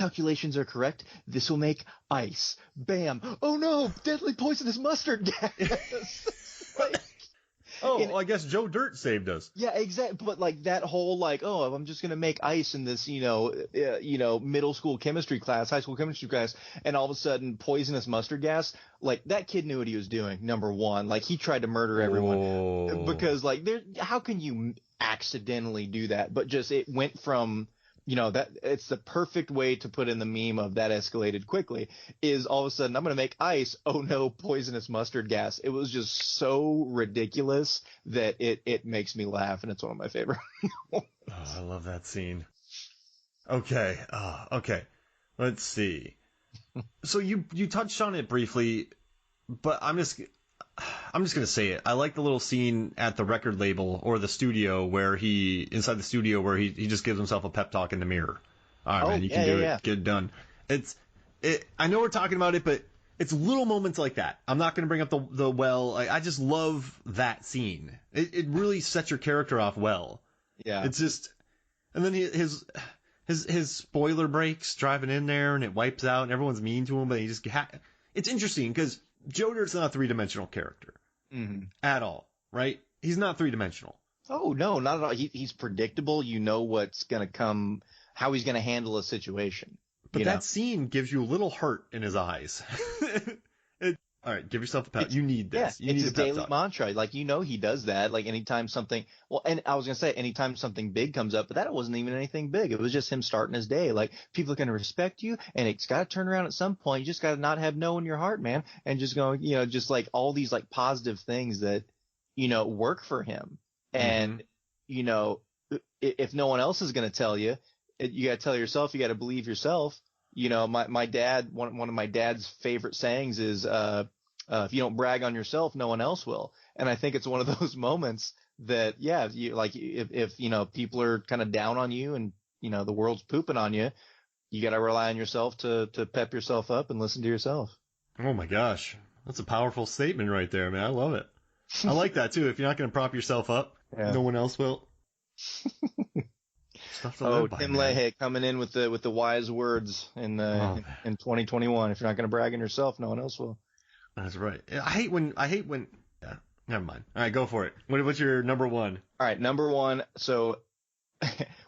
calculations are correct, this will make ice. Bam. Oh no, deadly poisonous mustard gas. Like, well, I guess Joe Dirt saved us. Yeah, exactly. But like that whole like, oh, I'm just gonna make ice in this, middle school chemistry class, high school chemistry class, and all of a sudden poisonous mustard gas. Like that kid knew what he was doing. Number one, like he tried to murder everyone because like how can you accidentally do that? But just it went from. That it's the perfect way to put in the meme of that escalated quickly is all of a sudden I'm going to make ice. Oh no, poisonous mustard gas. It was just so ridiculous that it makes me laugh. And it's one of my favorite. I love that scene. Okay. Okay. Let's see. So you touched on it briefly, but I'm just going to say it. I like the little scene at the record label or the studio where inside the studio where he just gives himself a pep talk in the mirror. All right, man, you can do it. Get it done. I know we're talking about it, but it's little moments like that. I'm not going to bring up the well. I just love that scene. It really sets your character off well. Yeah. It's just, and then his spoiler breaks driving in there and it wipes out and everyone's mean to him, but it's interesting because Joe Dirt's not a three-dimensional character at all, right? He's not three-dimensional. Oh, no, not at all. He's predictable. You know what's going to come, how he's going to handle a situation. But that scene gives you a little hurt in his eyes. All right, give yourself a pep. You need this. Yeah, it's his daily mantra. Like, he does that. Like, anytime something, and I was going to say, anytime something big comes up, but that wasn't even anything big. It was just him starting his day. Like, people are going to respect you, and it's got to turn around at some point. You just got to not have no in your heart, man. And just go, just like all these like positive things that, work for him. And, if no one else is going to tell you, you got to tell yourself, you got to believe yourself. My dad, one of my dad's favorite sayings is, if you don't brag on yourself, no one else will. And I think it's one of those moments that, if people are kind of down on you and, the world's pooping on you, you got to rely on yourself to pep yourself up and listen to yourself. Oh my gosh. That's a powerful statement right there, man. I love it. I like that too. If you're not going to prop yourself up, no one else will. Tim Leahy coming in with the wise words in 2021. If you're not going to brag on yourself, no one else will. That's right. I hate when. Yeah, never mind. All right, go for it. What's your number one? All right, number one. So,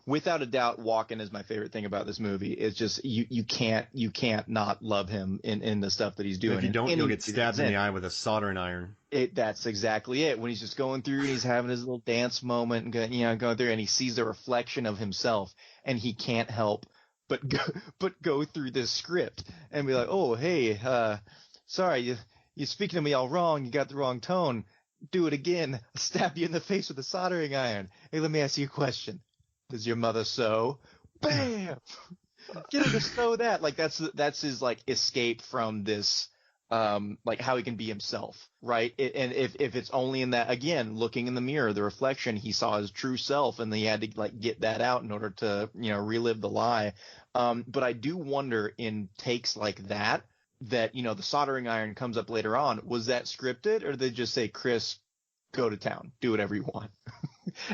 without a doubt, Walken is my favorite thing about this movie. It's just you can't not love him in the stuff that he's doing. If you don't, you'll get stabbed in the eye with a soldering iron. That's exactly it. When he's just going through and he's having his little dance moment and going through and he sees the reflection of himself and he can't help but go through this script and be like, oh hey, sorry, you're speaking to me all wrong. You got the wrong tone. Do it again. I'll stab you in the face with a soldering iron. Hey, let me ask you a question. Does your mother sew? Bam! Get her to sew that. Like that's his like escape from this, like how he can be himself, right? And if it's only in that, again, looking in the mirror, the reflection, he saw his true self, and he had to like get that out in order to relive the lie. But I do wonder in takes like that the soldering iron comes up later on. Was that scripted, or did they just say, Chris, go to town, do whatever you want?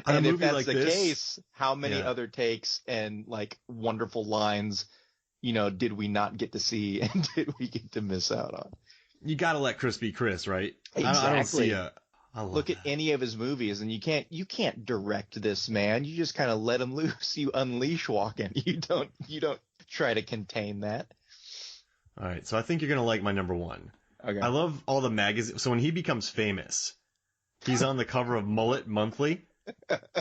And if that's the case, how many other takes and like wonderful lines, did we not get to see and did we get to miss out on? You got to let Chris be Chris, right? Exactly. I don't see Look at any of his movies, and you can't direct this man. You just kind of let him loose. You unleash Walken. You don't try to contain that. All right, so I think you're gonna like my number one. Okay. I love all the magazines. So when he becomes famous, he's on the cover of Mullet Monthly,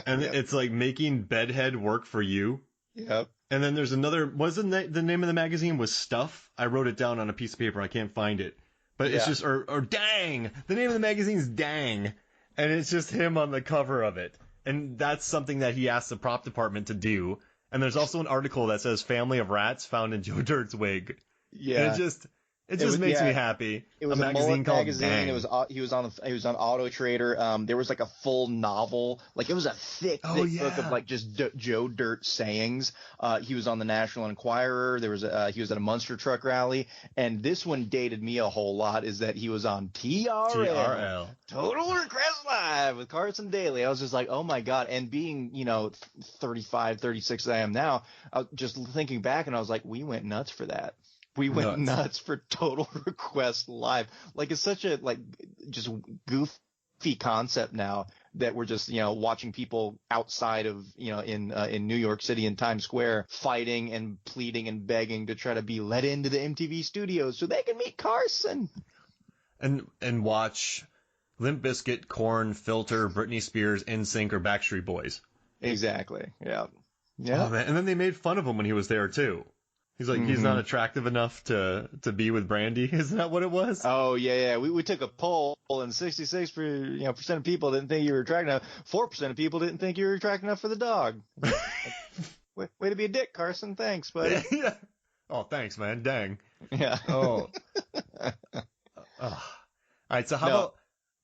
and it's like making bedhead work for you. Yep. And then there's another. Wasn't the name of the magazine was Stuff? I wrote it down on a piece of paper. I can't find it, but it's just or Dang. The name of the magazine is Dang, and it's just him on the cover of it. And that's something that he asked the prop department to do. And there's also an article that says "Family of Rats found in Joe Dirt's wig." Yeah. And It just makes me happy. It was a magazine called Dang. It was he was on Auto Trader. There was like a full novel, like it was a thick book of like just Joe Dirt sayings. He was on the National Enquirer. He was at a Munster Truck rally, and this one dated me a whole lot. Is that he was on TRL. Total Request Live with Carson Daly. I was just like, oh my god. And being 35, 36 as I am now, I was just thinking back, and I was like, we went nuts for that. We went nuts for Total Request Live. Like, it's such a, like, just goofy concept now that we're just, watching people outside of, in New York City in Times Square fighting and pleading and begging to try to be let into the MTV studios so they can meet Carson. And watch Limp Bizkit, Korn, Filter, Britney Spears, NSYNC, or Backstreet Boys. Exactly. Yeah. Yeah. Oh, man. And then they made fun of him when he was there, too. He's like, he's not attractive enough to be with Brandy. Isn't that what it was? Oh, yeah. We took a poll, and 66% of people didn't think you were attractive enough. 4% of people didn't think you were attractive enough for the dog. Way to be a dick, Carson. Thanks, buddy. Yeah. Oh, thanks, man. Dang. Yeah. Oh. All right, so how about...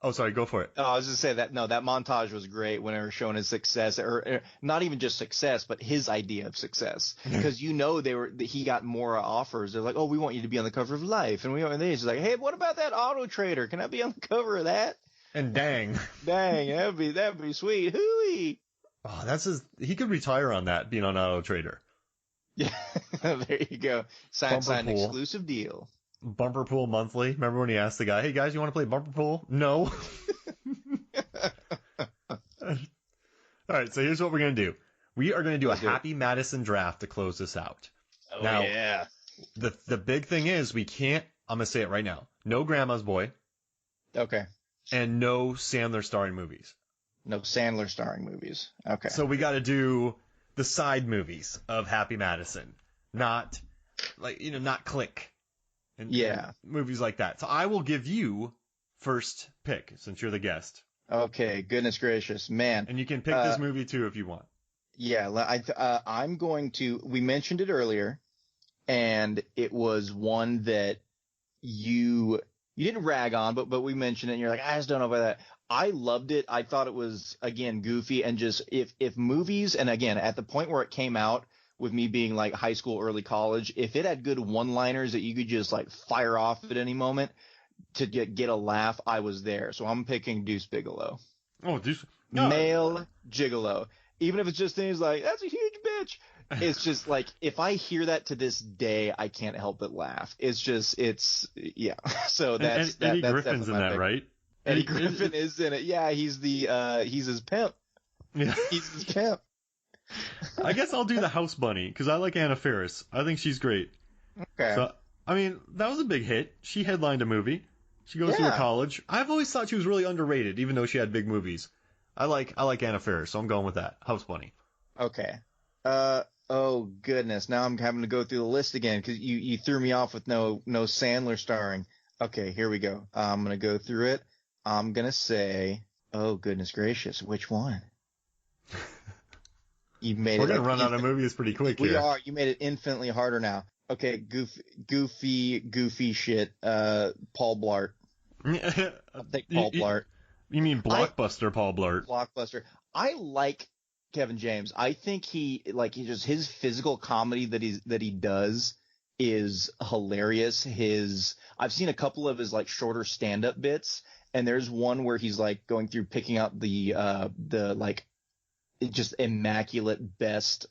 Oh, sorry, go for it. Oh, I was just saying that montage was great when they were showing his success, or not even just success, but his idea of success. Because he got more offers. They're like, oh, we want you to be on the cover of Life, and he's like, hey, what about that Auto Trader? Can I be on the cover of that? And dang, that'd be sweet. Hooey. Oh, he could retire on that, being on Auto Trader. Yeah, there you go. Sign exclusive deal. Bumper Pool Monthly. Remember when he asked the guy, hey guys, you want to play Bumper Pool? No. All right, so here's what we're going to do. We are going to do a Happy Madison draft to close this out. Oh, now, yeah. The big thing is we can't, I'm going to say it right now, no Grandma's Boy. Okay. And no Sandler starring movies. No Sandler starring movies. Okay. So we got to do the side movies of Happy Madison. Not Click. And movies like that. So I will give you first pick since you're the guest. Okay, goodness gracious, man. And you can pick this movie too if you want. Yeah, I'm going to. We mentioned it earlier, and it was one that you didn't rag on, but we mentioned it, and you're like, I just don't know about that. I loved it. I thought it was, again, goofy, and just if movies, and again, at the point where it came out, with me being like high school, early college, if it had good one-liners that you could just like fire off at any moment to get a laugh, I was there. So I'm picking Deuce Bigalow. Oh, Deuce. No. Male gigolo. Even if it's just things like, that's a huge bitch. It's just like, if I hear that to this day, I can't help but laugh. Yeah. So that's Eddie Griffin's in that, pick. Right? Eddie Griffin is in it. Yeah, he's his pimp. Yeah. He's his pimp. I guess I'll do the House Bunny because I like Anna Faris. I think she's great. Okay. So, I mean, that was a big hit. She headlined a movie. She goes to a college. I've always thought she was really underrated, even though she had big movies. I like Anna Faris, so I'm going with that. House Bunny. Okay. Oh goodness. Now I'm having to go through the list again because you threw me off with no Sandler starring. Okay, here we go. I'm gonna go through it. I'm gonna say, oh goodness gracious, which one? You made We're going to run out of movies pretty quick here. We are. You made it infinitely harder now. Okay, goofy shit. Paul Blart. I'll take Paul Blart. You mean Blockbuster Paul Blart? Blockbuster. I like Kevin James. I think his physical comedy that he does is hilarious. I've seen a couple of his like shorter stand-up bits, and there's one where he's like going through picking out the like just immaculate best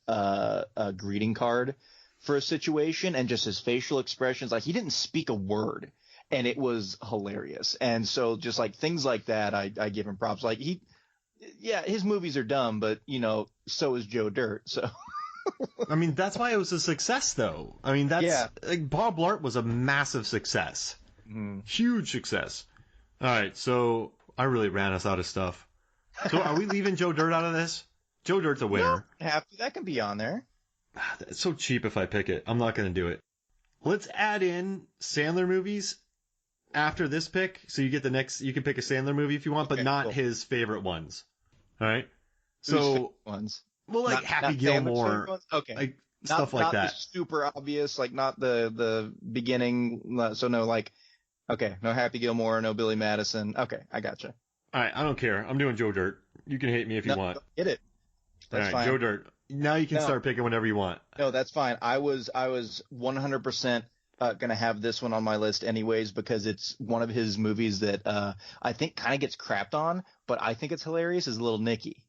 greeting card for a situation, and just his facial expressions, like he didn't speak a word, and it was hilarious. And so just like things like that, I give him props. Like his movies are dumb, but so is Joe Dirt. So I mean, that's why it was a success though. I mean, like Paul Blart was a massive success. Huge success. All right, so I really ran us out of stuff. So are we leaving Joe Dirt out of this? Joe Dirt's a winner. No, that can be on there. It's so cheap if I pick it. I'm not going to do it. Let's add in Sandler movies after this pick. So you get the next. You can pick a Sandler movie if you want, but not his favorite ones. All right. So ones. Well, like Happy Gilmore. Okay. Like stuff like not the that. super obvious, like not the beginning. So no, like, okay, no Happy Gilmore, no Billy Madison. Okay, I gotcha. All right, I don't care. I'm doing Joe Dirt. You can hate me if you No, want. get it. All That's right, fine. Joe Dirt. Now you can No, start picking whenever you want. no, that's fine. I was 100% gonna have this one on my list anyways because it's one of his movies that I think kind of gets crapped on, but I think it's hilarious. Is Little Nicky.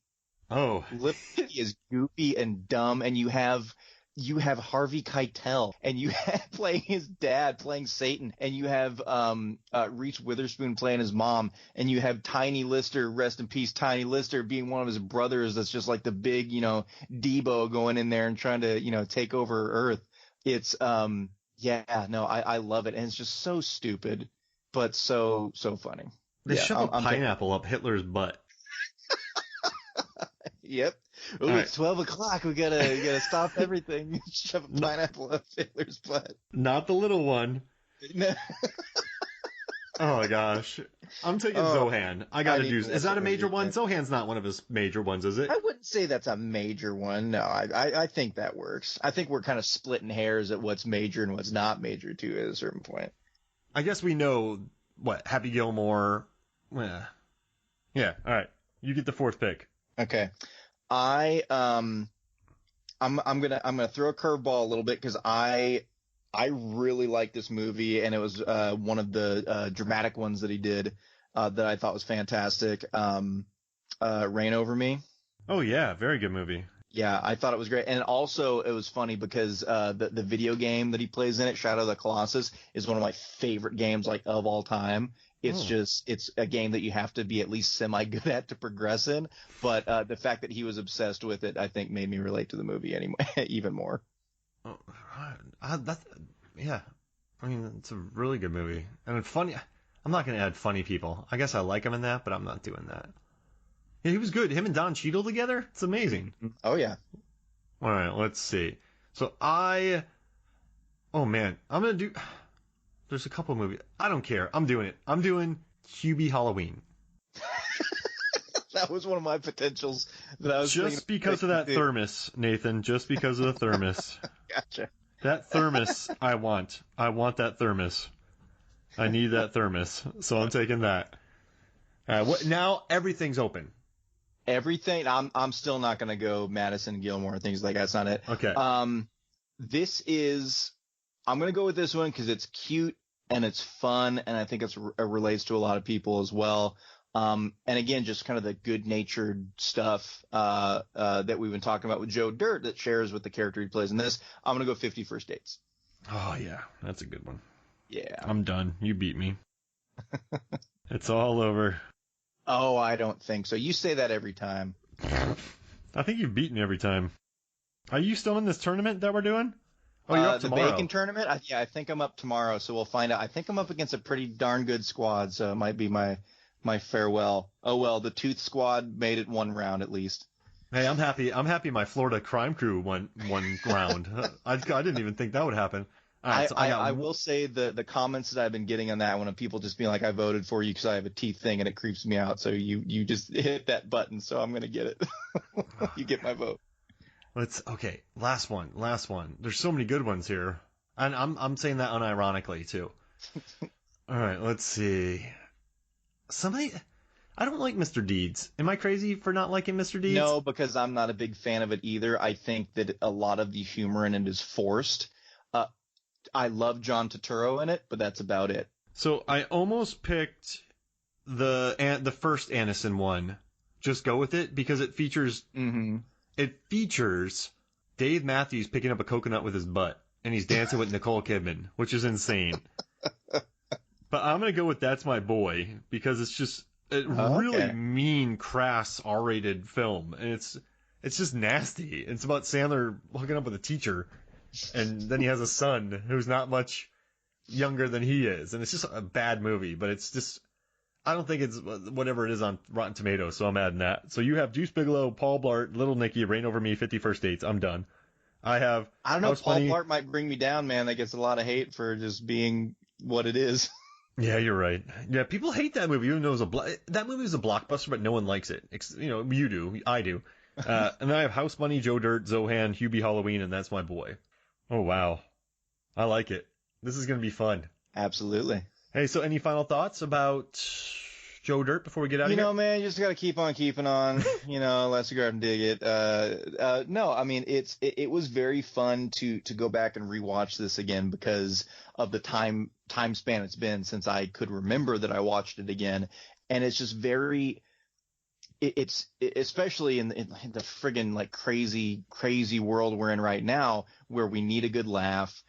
Oh, Little Nicky is goofy and dumb, and you have Harvey Keitel, and you have playing his dad, playing Satan, and you have Reese Witherspoon playing his mom, and you have Tiny Lister, rest in peace, Tiny Lister, being one of his brothers that's just like the big, Debo going in there and trying to, take over Earth. It's yeah, no, I love it, and it's just so stupid, but so funny. they Yeah, shove a I'm pineapple up Hitler's butt. Yep. Oh, All it's 12 o'clock. We gotta stop everything. Shove a pineapple up Hitler's butt. Not the little one. No. Oh my gosh. I'm taking Oh, Zohan. I gotta need do. to watch Is that a that major movie one? again. Zohan's not one of his major ones, is it? I wouldn't say that's a major one. No, I think that works. I think we're kind of splitting hairs at what's major and what's not major too at a certain point. I guess we know what Happy Gilmore. Yeah. All right. You get the fourth pick. Okay. I'm gonna throw a curveball a little bit because I really like this movie, and it was one of the dramatic ones that he did that I thought was fantastic. Reign Over Me. Oh yeah, very good movie. Yeah, I thought it was great, and also it was funny because the video game that he plays in it, Shadow of the Colossus, is one of my favorite games like of all time. It's a game that you have to be at least semi good at to progress in, but the fact that he was obsessed with it, I think, made me relate to the movie anyway, even more. Oh, yeah. I mean, it's a really good movie and funny. I'm not gonna add funny people. I guess I like him in that, but I'm not doing that. Yeah, he was good. Him and Don Cheadle together. It's amazing. Oh yeah. All right, let's see. So oh man, I'm gonna do. There's a couple movies. I don't care. I'm doing it. I'm doing Hubie Halloween. That was one of my potentials that I was Just because of that thermos, Nathan. Just because of the thermos. Gotcha. That thermos, I want. I want that thermos. I need that thermos. So I'm taking that. Now everything's open. Everything. I'm still not gonna go Madison Gilmore and things like that. That's not it. Okay. I'm gonna go with this one because it's cute and it's fun, and I think it relates to a lot of people as well. And again, just kind of the good-natured stuff that we've been talking about with Joe Dirt that shares with the character he plays in this. I'm gonna go 50 First Dates. Oh yeah, that's a good one. Yeah. I'm done. You beat me. It's all over. Oh, I don't think so. You say that every time. I think you've beaten me every time. Are you still in this tournament that we're doing? Oh, you're up tomorrow. The Bacon tournament? I think I'm up tomorrow, so we'll find out. I think I'm up against a pretty darn good squad, so it might be my farewell. Oh well, the Tooth Squad made it one round at least. Hey, I'm happy. I'm happy my Florida crime crew won one round. I didn't even think that would happen. Right, I will say the comments that I've been getting on that one of people just being like, I voted for you because I have a teeth thing and it creeps me out. So you just hit that button, so I'm gonna get it. You get my vote. Okay. Last one. There's so many good ones here, and I'm saying that unironically too. All right. Let's see. I don't like Mr. Deeds. Am I crazy for not liking Mr. Deeds? No, because I'm not a big fan of it either. I think that a lot of the humor in it is forced. I love John Turturro in it, but that's about it. So I almost picked the first Aniston one. Just go with it because it features It features Dave Matthews picking up a coconut with his butt, and he's dancing with Nicole Kidman, which is insane. But I'm gonna go with That's My Boy because it's just a really mean, crass, R-rated film, and it's just nasty. It's about Sandler hooking up with a teacher, and then he has a son who's not much younger than he is, and it's just a bad movie. But it's just, I don't think it's whatever it is on Rotten Tomatoes, so I'm adding that. So you have Juice Bigelow, Paul Blart, Little Nicky, Reign Over Me, 50 First Dates. I'm done. I don't know. Paul Blart might bring me down, man. That gets a lot of hate for just being what it is. Yeah, you're right. Yeah, people hate that movie, even though that movie was a blockbuster, but no one likes it. You do, I do. And then I have House Bunny, Joe Dirt, Zohan, Hubie Halloween, and that's my boy. Oh, wow. I like it. This is going to be fun. Absolutely. Hey, so any final thoughts about Joe Dirt before we get out of here? Man, you just got to keep on keeping on, let's go and dig it. No, I mean, it was very fun to go back and rewatch this again because of the time span it's been since I could remember that I watched it again. And it's just it's especially in the friggin' like crazy world we're in right now where we need a good laugh,